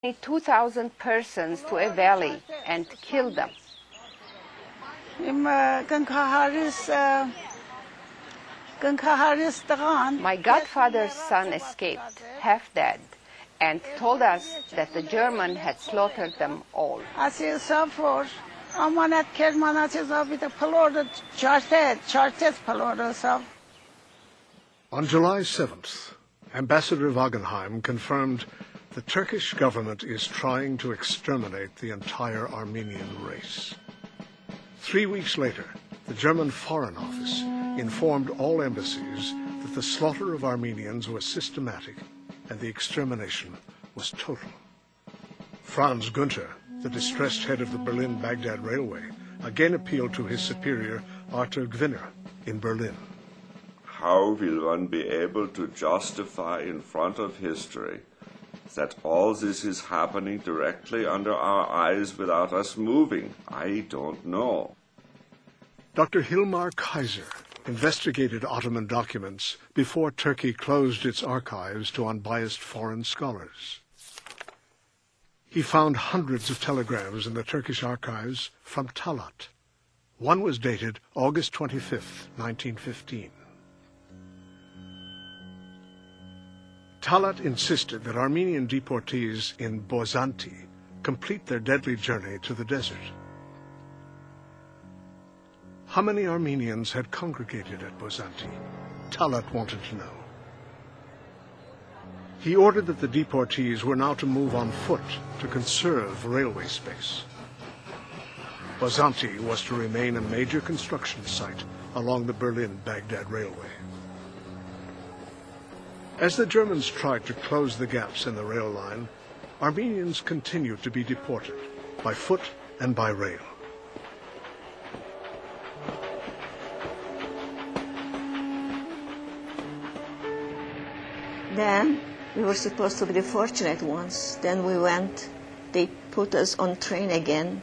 2,000 persons to a valley and killed them. My godfather's son escaped, half dead, and told us that the German had slaughtered them all. On July 7th, Ambassador Wagenheim confirmed the Turkish government is trying to exterminate the entire Armenian race. 3 weeks later, the German Foreign Office informed all embassies that the slaughter of Armenians was systematic and the extermination was total. Franz Günther, the distressed head of the Berlin-Baghdad Railway, again appealed to his superior, Arthur Gwinner, in Berlin. How will one be able to justify in front of history that all this is happening directly under our eyes without us moving? I don't know. Dr. Hilmar Kaiser investigated Ottoman documents before Turkey closed its archives to unbiased foreign scholars. He found hundreds of telegrams in the Turkish archives from Talat. One was dated August 25, 1915. Talat insisted that Armenian deportees in Bozanti complete their deadly journey to the desert. How many Armenians had congregated at Bozanti? Talat wanted to know. He ordered that the deportees were now to move on foot to conserve railway space. Bozanti was to remain a major construction site along the Berlin-Baghdad Railway. As the Germans tried to close the gaps in the rail line, Armenians continued to be deported by foot and by rail. Then we were supposed to be the fortunate ones. Then we went, they put us on train again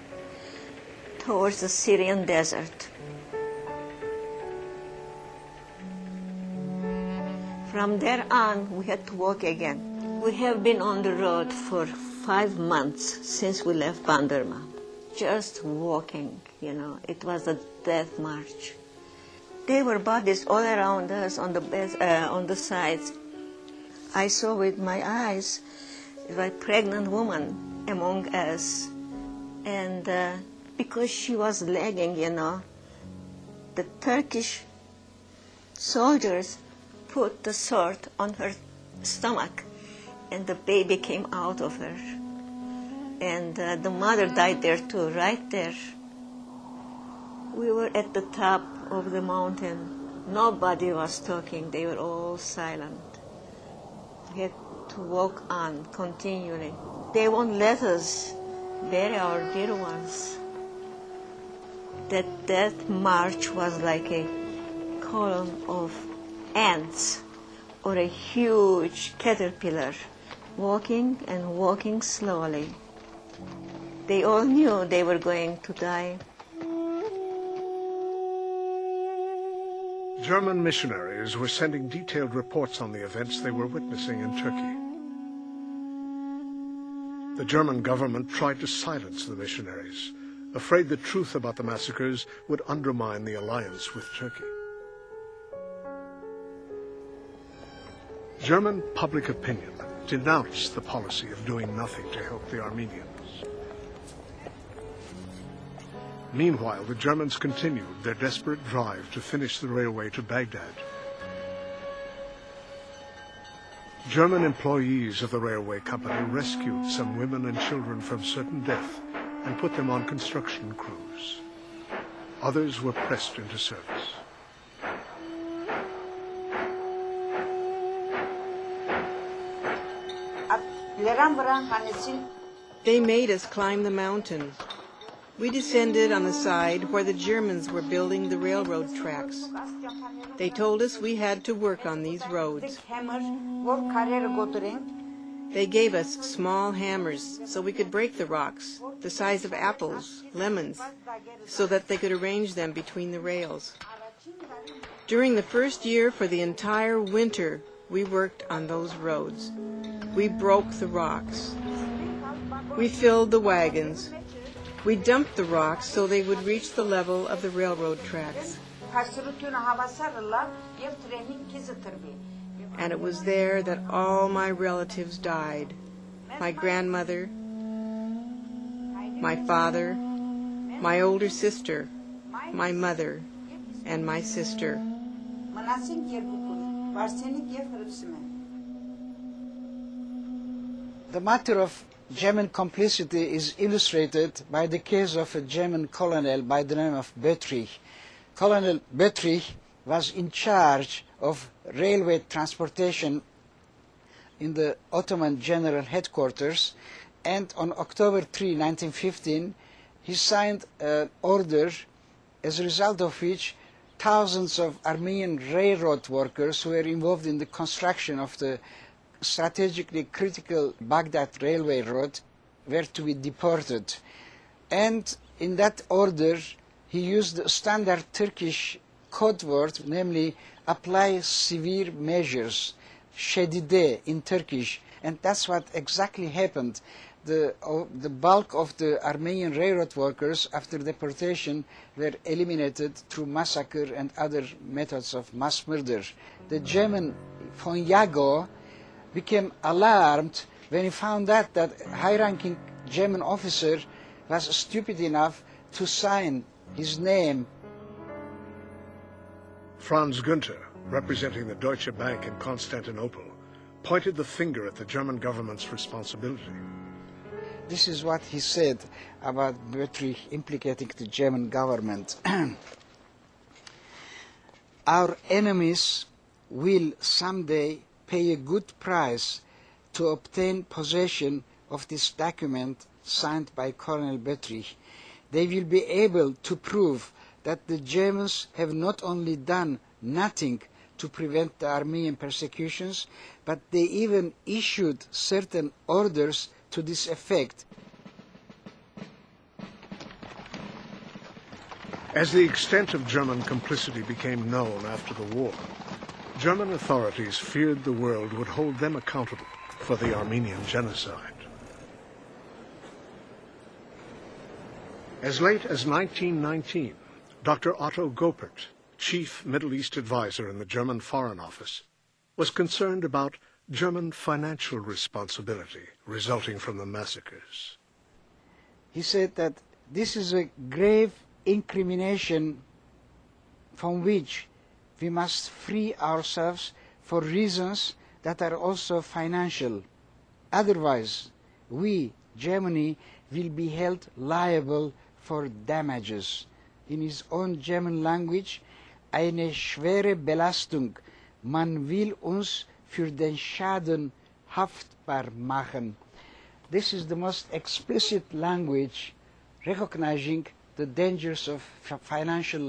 towards the Syrian desert. From there on, we had to walk again. We have been on the road for 5 months since we left Bandırma. Just walking, it was a death march. There were bodies all around us on the sides. I saw with my eyes a pregnant woman among us. And because she was lagging, the Turkish soldiers put the sword on her stomach, and the baby came out of her. And the mother died there too, right there. We were at the top of the mountain. Nobody was talking. They were all silent. We had to walk on continually. They won't let us bury our dear ones. That march was like a column of ants or a huge caterpillar walking and walking slowly. They all knew they were going to die. German missionaries were sending detailed reports on the events they were witnessing in Turkey. The German government tried to silence the missionaries, afraid the truth about the massacres would undermine the alliance with Turkey. German public opinion denounced the policy of doing nothing to help the Armenians. Meanwhile, the Germans continued their desperate drive to finish the railway to Baghdad. German employees of the railway company rescued some women and children from certain death and put them on construction crews. Others were pressed into service. They made us climb the mountain. We descended on the side where the Germans were building the railroad tracks. They told us we had to work on these roads. They gave us small hammers so we could break the rocks, the size of apples, lemons, so that they could arrange them between the rails. During the first year, for the entire winter, we worked on those roads. We broke the rocks. We filled the wagons. We dumped the rocks so they would reach the level of the railroad tracks. And it was there that all my relatives died. My grandmother, my father, my older sister, my mother, and my sister. The matter of German complicity is illustrated by the case of a German colonel by the name of Böttrich. Colonel Böttrich was in charge of railway transportation in the Ottoman General Headquarters, and on October 3, 1915, he signed an order as a result of which thousands of Armenian railroad workers who were involved in the construction of the strategically critical Baghdad railway road were to be deported. And in that order, he used the standard Turkish code word, namely apply severe measures, şedide in Turkish, and that's what exactly happened. The bulk of the Armenian railroad workers after deportation were eliminated through massacre and other methods of mass murder. The German von Jagow became alarmed when he found out that a high-ranking German officer was stupid enough to sign his name. Franz Günther, representing the Deutsche Bank in Constantinople, pointed the finger at the German government's responsibility. This is what he said about Böttrich implicating the German government. Our enemies will someday pay a good price to obtain possession of this document signed by Colonel Böttrich. They will be able to prove that the Germans have not only done nothing to prevent the Armenian persecutions, but they even issued certain orders to this effect. As the extent of German complicity became known after the war, German authorities feared the world would hold them accountable for the Armenian Genocide. As late as 1919, Dr. Otto Goppert, chief Middle East advisor in the German Foreign Office, was concerned about German financial responsibility resulting from the massacres. He said that this is a grave incrimination from which we must free ourselves for reasons that are also financial. Otherwise, we, Germany, will be held liable for damages. In his own German language, eine schwere Belastung. Man will uns für den Schaden haftbar machen. This is the most explicit language recognizing the dangers of financial